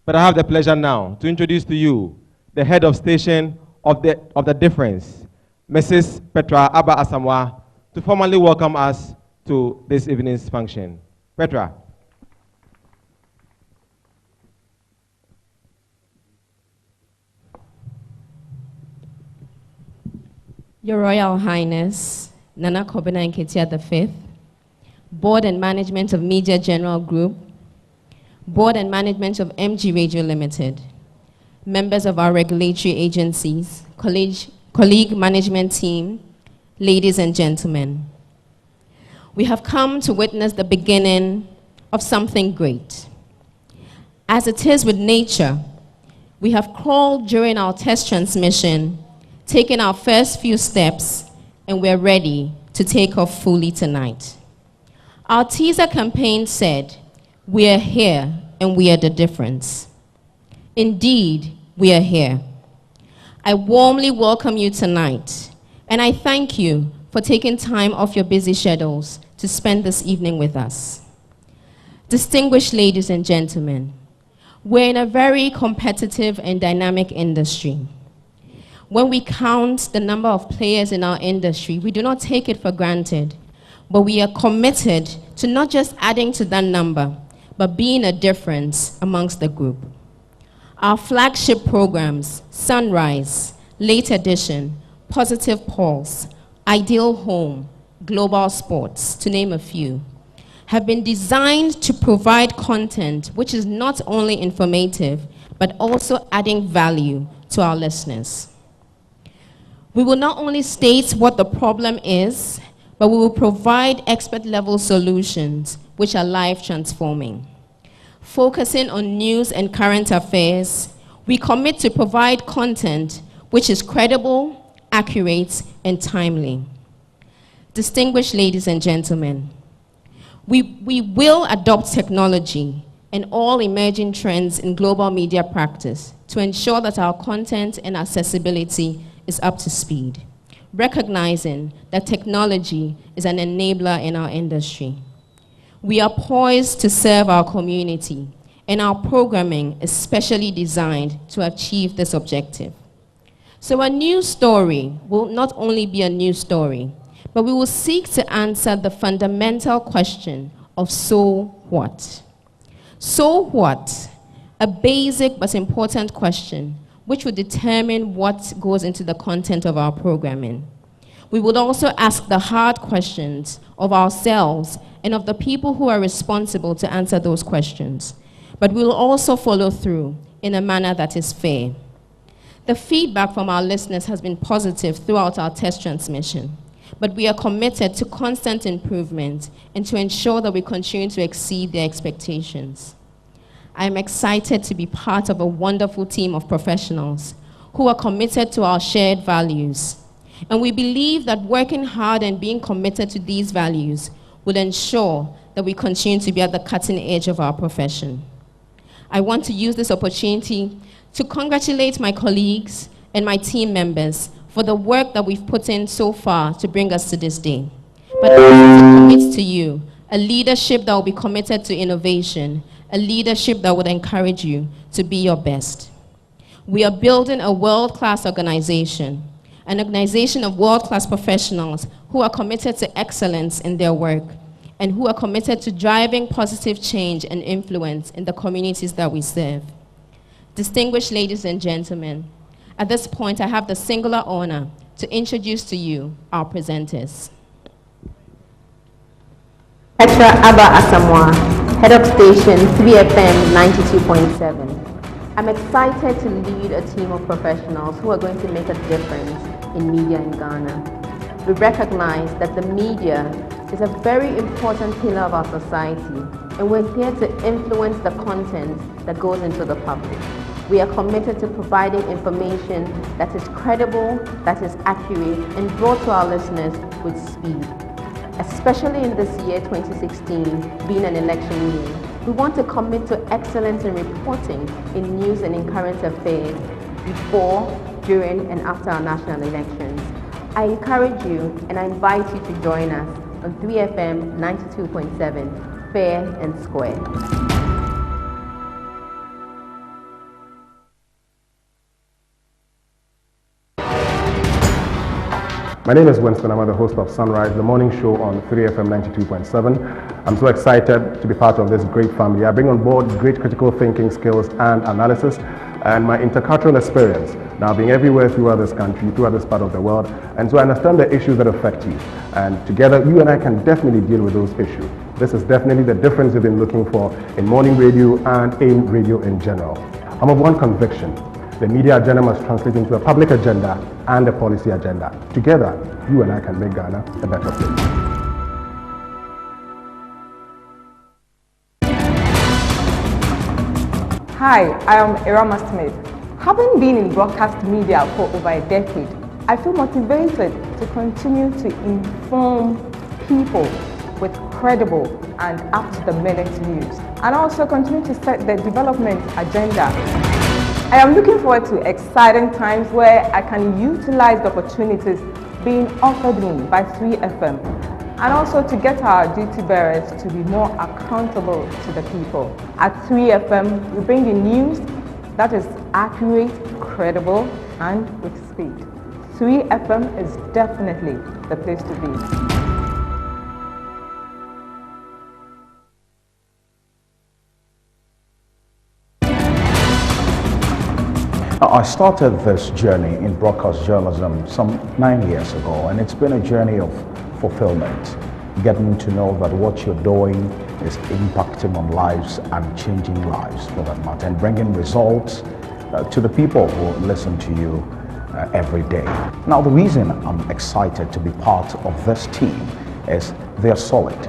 But I have the pleasure now to introduce to you the head of station of the difference, Mrs. Petra Asamoah, to formally welcome us to this evening's function. Petra. Your Royal Highness, Nana Kobina Nketia V, Board and Management of Media General Group, Board and Management of MG Radio Limited, members of our regulatory agencies, colleague management team, ladies and gentlemen. We have come to witness the beginning of something great. As it is with nature, we have crawled during our test transmission, taken our first few steps, and we're ready to take off fully tonight. Our teaser campaign said, "We are here and we are the difference." Indeed, we are here. I warmly welcome you tonight, and I thank you for taking time off your busy schedules to spend this evening with us. Distinguished ladies and gentlemen, we're in a very competitive and dynamic industry. When we count the number of players in our industry, we do not take it for granted, but we are committed to not just adding to that number, but being a difference amongst the group. Our flagship programs, Sunrise, Late Edition, Positive Pulse, Ideal Home, Global Sports, to name a few, have been designed to provide content which is not only informative, but also adding value to our listeners. We will not only state what the problem is, but we will provide expert-level solutions which are life-transforming. Focusing on news and current affairs, we commit to provide content which is credible, accurate, and timely. Distinguished ladies and gentlemen, we will adopt technology and all emerging trends in global media practice to ensure that our content and accessibility is up to speed, recognizing that technology is an enabler in our industry. We are poised to serve our community, and our programming is specially designed to achieve this objective. So a news story will not only be a news story, but we will seek to answer the fundamental question of so what? So what? A basic but important question which will determine what goes into the content of our programming. We would also ask the hard questions of ourselves and of the people who are responsible to answer those questions. But we will also follow through in a manner that is fair. The feedback from our listeners has been positive throughout our test transmission, but we are committed to constant improvement and to ensure that we continue to exceed their expectations. I am excited to be part of a wonderful team of professionals who are committed to our shared values. And we believe that working hard and being committed to these values will ensure that we continue to be at the cutting edge of our profession. I want to use this opportunity to congratulate my colleagues and my team members for the work that we've put in so far to bring us to this day. But also to commit to you a leadership that will be committed to innovation, a leadership that would encourage you to be your best. We are building a world-class organization, an organization of world-class professionals who are committed to excellence in their work and who are committed to driving positive change and influence in the communities that we serve. Distinguished ladies and gentlemen, at this point I have the singular honor to introduce to you our presenters. Petra Asamoah, Head of Station 3FM 92.7. I'm excited to lead a team of professionals who are going to make a difference in media in Ghana. We recognize that the media is a very important pillar of our society, and we're here to influence the content that goes into the public. We are committed to providing information that is credible, that is accurate, and brought to our listeners with speed. Especially in this year, 2016, being an election year, we want to commit to excellence in reporting in news and in current affairs before, during, and after our national elections. I encourage you and I invite you to join us on 3FM 92.7, fair and square. My name is Winston. I'm the host of Sunrise, the morning show on 3FM 92.7. I'm so excited to be part of this great family. I bring on board great critical thinking skills and analysis and my intercultural experience. Now, being everywhere throughout this country, throughout this part of the world, and so I understand the issues that affect you. And together, you and I can definitely deal with those issues. This is definitely the difference we've been looking for in morning radio and in radio in general. I'm of one conviction. The media agenda must translate into a public agenda and a policy agenda. Together, you and I can make Ghana a better place. Hi, I am Irama Smith. Having been in broadcast media for over a decade, I feel motivated to continue to inform people with credible and up-to-the-minute news, and also continue to set the development agenda. I am looking forward to exciting times where I can utilize the opportunities being offered me by 3FM, and also to get our duty bearers to be more accountable to the people. At 3FM, we bring you news that is accurate, credible, and with speed. 3FM is definitely the place to be. I started this journey in broadcast journalism some 9 years ago, and it's been a journey of fulfillment, getting to know that what you're doing is impacting on lives and changing lives for that matter, and bringing results to the people who listen to you every day. Now, the reason I'm excited to be part of this team is they're solid,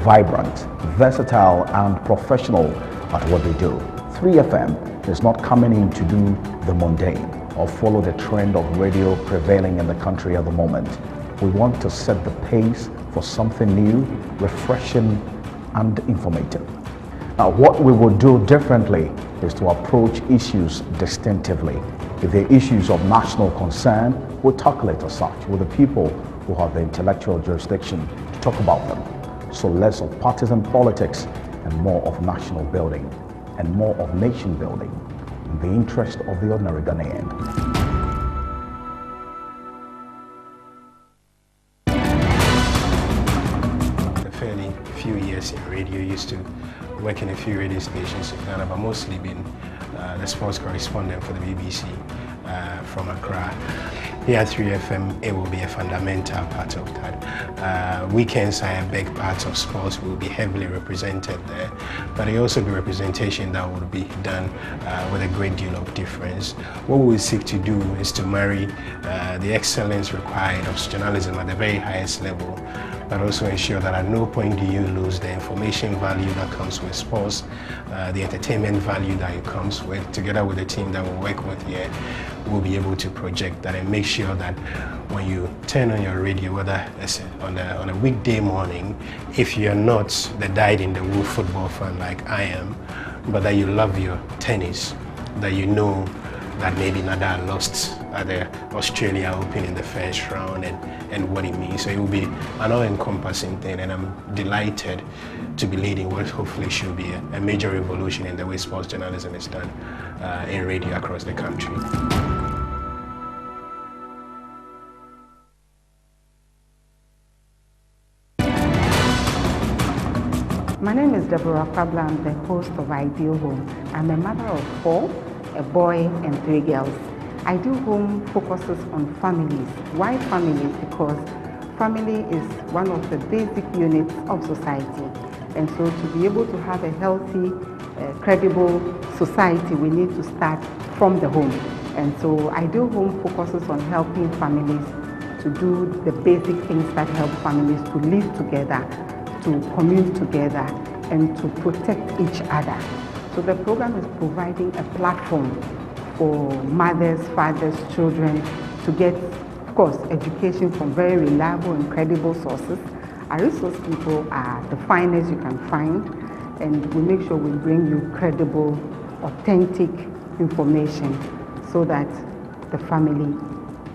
vibrant, versatile, and professional at what they do. 3FM is not coming in to do the mundane or follow the trend of radio prevailing in the country at the moment. We want to set the pace for something new, refreshing, and informative. Now, what we will do differently is to approach issues distinctively. If they're issues of national concern, we'll tackle it as such with the people who have the intellectual jurisdiction to talk about them. So less of partisan politics and more of national building and more of nation building in the interest of the ordinary Ghanaian. A fairly few years in radio, used to work in a few radio stations in Ghana, but mostly been the sports correspondent for the BBC from Accra. Here at 3FM, it will be a fundamental part of that. Weekends are a big part of sports, will be heavily represented there, but it will also be representation that will be done with a great deal of difference. What we seek to do is to marry the excellence required of journalism at the very highest level, but also ensure that at no point do you lose the information value that comes with sports, the entertainment value that it comes with. Together with the team that we work with here, we'll be able to project that and make sure that when you turn on your radio, whether it's on a weekday morning, if you're not the dyed-in-the-wool football fan like I am, but that you love your tennis, that you know that maybe Nadal lost at the Australia Open in the first round and what it means. So it will be an all-encompassing thing, and I'm delighted to be leading what hopefully should be a major revolution in the way sports journalism is done in radio across the country. My name is Deborah Pabla. I'm the host of Ideal Home. I'm a mother of 4, a boy and 3 girls. Ideal Home focuses on families. Why families? Because family is one of the basic units of society. And so to be able to have a healthy, credible society, we need to start from the home. And so Ideal Home focuses on helping families to do the basic things that help families to live together, to commute together, and to protect each other. So the program is providing a platform for mothers, fathers, children to get, of course, education from very reliable and credible sources. Our resource people are the finest you can find, and we make sure we bring you credible, authentic information so that the family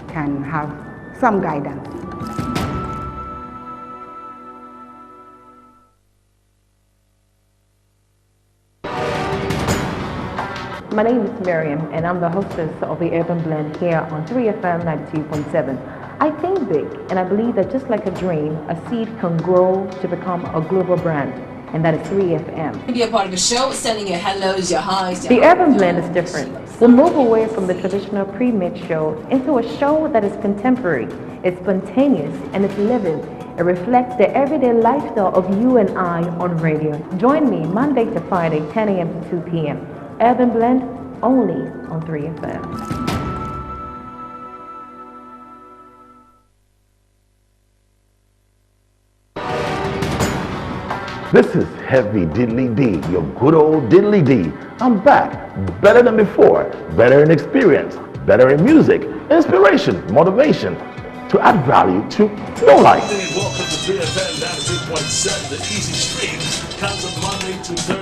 can have some guidance. My name is Miriam, and I'm the hostess of the Urban Blend here on 3FM 92.7. I think big, and I believe that just like a dream, a seed can grow to become a global brand, and that is 3FM. Be a part of the show, sending your hellos, your highs, The Urban Blend is different. We'll move away from the traditional pre-mix show into a show that is contemporary, it's spontaneous, and it's living. It reflects the everyday lifestyle of you and I on radio. Join me Monday to Friday, 10 a.m. to 2 p.m. Urban Blend, only on 3FM. This is Heavy Diddly D, your good old Diddly D. I'm back, better than before, better in experience, better in music, inspiration, motivation, to add value to your life. Welcome to 3FM 92.7, the easy stream, comes on Monday to Thursday.